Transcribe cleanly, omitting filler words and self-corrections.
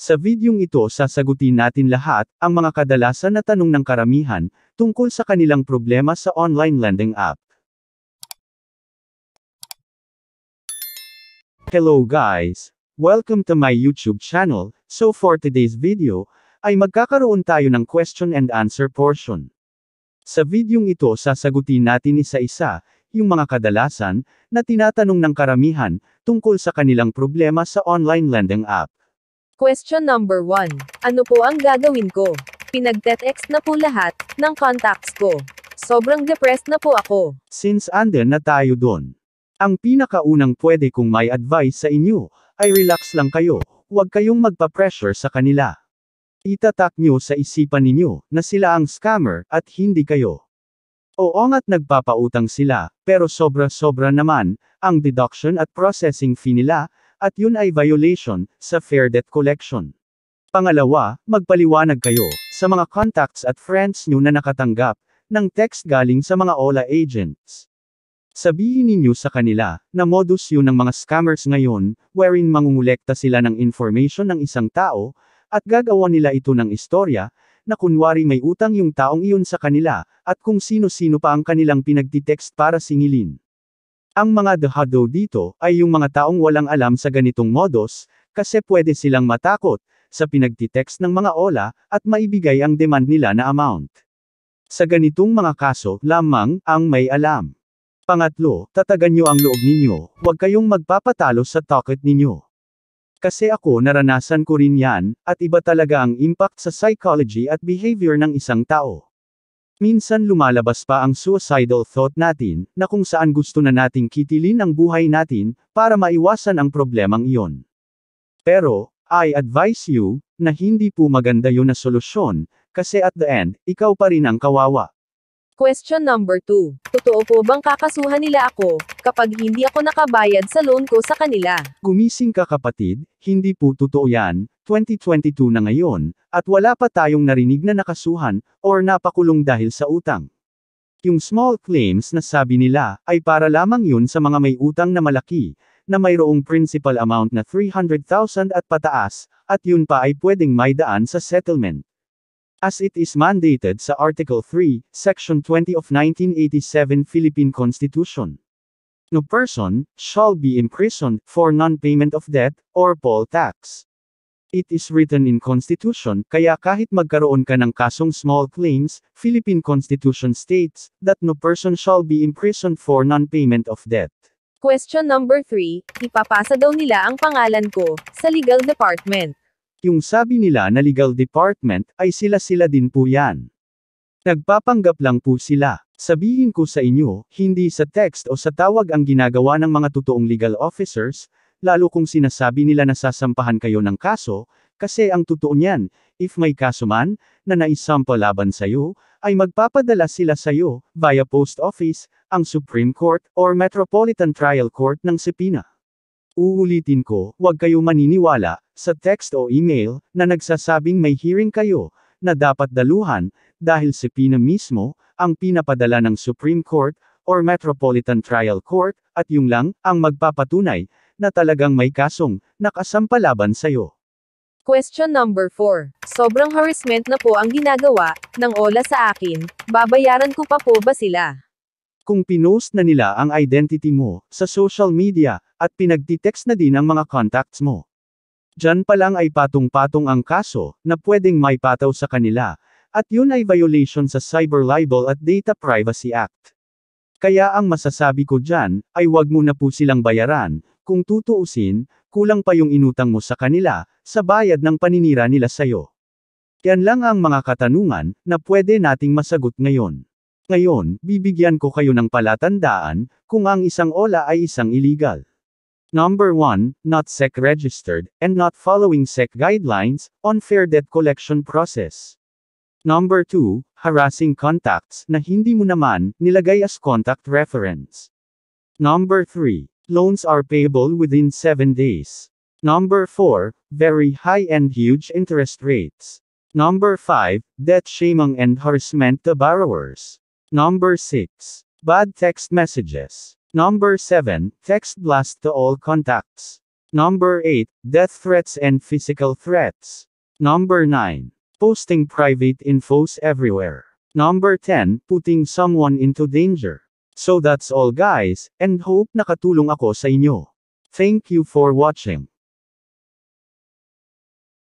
Sa videong ito sasagutin natin lahat ang mga kadalasan na tanong ng karamihan tungkol sa kanilang problema sa online lending app. Hello guys! Welcome to my YouTube channel. So for today's video, ay magkakaroon tayo ng question and answer portion. Sa videong ito sasagutin natin isa-isa yung mga kadalasan na tinatanong ng karamihan tungkol sa kanilang problema sa online lending app. Question number 1. Ano po ang gagawin ko? Pinagte-text na po lahat ng contacts ko. Sobrang depressed na po ako. Since andun na tayo doon, ang pinakaunang pwede kong may advice sa inyo ay relax lang kayo, huwag kayong magpa-pressure sa kanila. Itatak nyo sa isipan ninyo na sila ang scammer at hindi kayo. Oo nga't nagpapautang sila, pero sobra-sobra naman ang deduction at processing fee nila, at yun ay violation sa Fair Debt Collection. Pangalawa, magpaliwanag kayo sa mga contacts at friends nyo na nakatanggap ng text galing sa mga OLA agents. Sabihin ninyo sa kanila na modus yun ng mga scammers ngayon, wherein mangungulekta sila ng information ng isang tao, at gagawa nila ito ng istorya, na kunwari may utang yung taong iyon sa kanila, at kung sino-sino pa ang kanilang pinagtitext para singilin. Ang mga dahado dito ay yung mga taong walang alam sa ganitong modus, kasi pwede silang matakot sa pinagtitext ng mga OLA, at maibigay ang demand nila na amount. Sa ganitong mga kaso, lamang ang may alam. Pangatlo, tatagan nyo ang loob ninyo, huwag kayong magpapatalo sa toket ninyo. Kasi ako naranasan ko rin yan, at iba talaga ang impact sa psychology at behavior ng isang tao. Minsan lumalabas pa ang suicidal thought natin, na kung saan gusto na nating kitilin ang buhay natin, para maiwasan ang problemang iyon. Pero, I advise you, na hindi po maganda yun na solusyon, kasi at the end, ikaw pa rin ang kawawa. Question number 2. Totoo po bang kakasuhan nila ako, kapag hindi ako nakabayad sa loan ko sa kanila? Gumising ka kapatid, hindi po totoo yan, 2022 na ngayon, at wala pa tayong narinig na nakasuhan, or napakulong dahil sa utang. Yung small claims na sabi nila, ay para lamang yun sa mga may utang na malaki, na mayroong principal amount na 300,000 at pataas, at yun pa ay pwedeng maidaan sa settlement. As it is mandated sa Article 3, Section 20 of 1987 Philippine Constitution. No person shall be imprisoned for non-payment of debt or poll tax. It is written in Constitution, kaya kahit magkaroon ka ng kasong small claims, Philippine Constitution states that no person shall be imprisoned for non-payment of debt. Question number 3. Ipapasa daw nila ang pangalan ko sa legal department. Yung sabi nila na legal department, ay sila din po yan. Nagpapanggap lang po sila. Sabihin ko sa inyo, hindi sa text o sa tawag ang ginagawa ng mga totoong legal officers, lalo kung sinasabi nila na sasampahan kayo ng kaso, kasi ang totoo niyan, if may kaso man, na naisampa laban sayo, ay magpapadala sila sayo, via post office, ang Supreme Court, or Metropolitan Trial Court ng Sepina. Uulitin ko, huwag kayo maniniwala sa text o email na nagsasabing may hearing kayo na dapat daluhan dahil Sepina mismo ang pinapadala ng Supreme Court or Metropolitan Trial Court at yung lang ang magpapatunay na talagang may kasong nakasampalaban sayo. Question number 4. Sobrang harassment na po ang ginagawa ng OLA sa akin, babayaran ko pa po ba sila? Kung pinost na nila ang identity mo sa social media, at pinagtitext na din ang mga contacts mo. Diyan pa lang ay patong-patong ang kaso, na pwedeng maipataw sa kanila, at yun ay violation sa Cyber Libel at Data Privacy Act. Kaya ang masasabi ko dyan, ay wag mo na po silang bayaran, kung tutuusin, kulang pa yung inutang mo sa kanila, sa bayad ng paninira nila sayo. Yan lang ang mga katanungan, na pwede nating masagot ngayon. Ngayon, bibigyan ko kayo ng palatandaan, kung ang isang OLA ay isang illegal. Number 1, not SEC registered, and not following SEC guidelines, on fair debt collection process. Number 2, harassing contacts, na hindi mo naman, nilagay as contact reference. Number 3, loans are payable within 7 days. Number 4, very high and huge interest rates. Number 5, debt shaming and harassment to borrowers. Number 6, bad text messages. Number 7, text blast to all contacts. Number 8, death threats and physical threats. Number 9, posting private infos everywhere. Number 10, putting someone into danger. So that's all guys, and hope nakatulong ako sa inyo. Thank you for watching.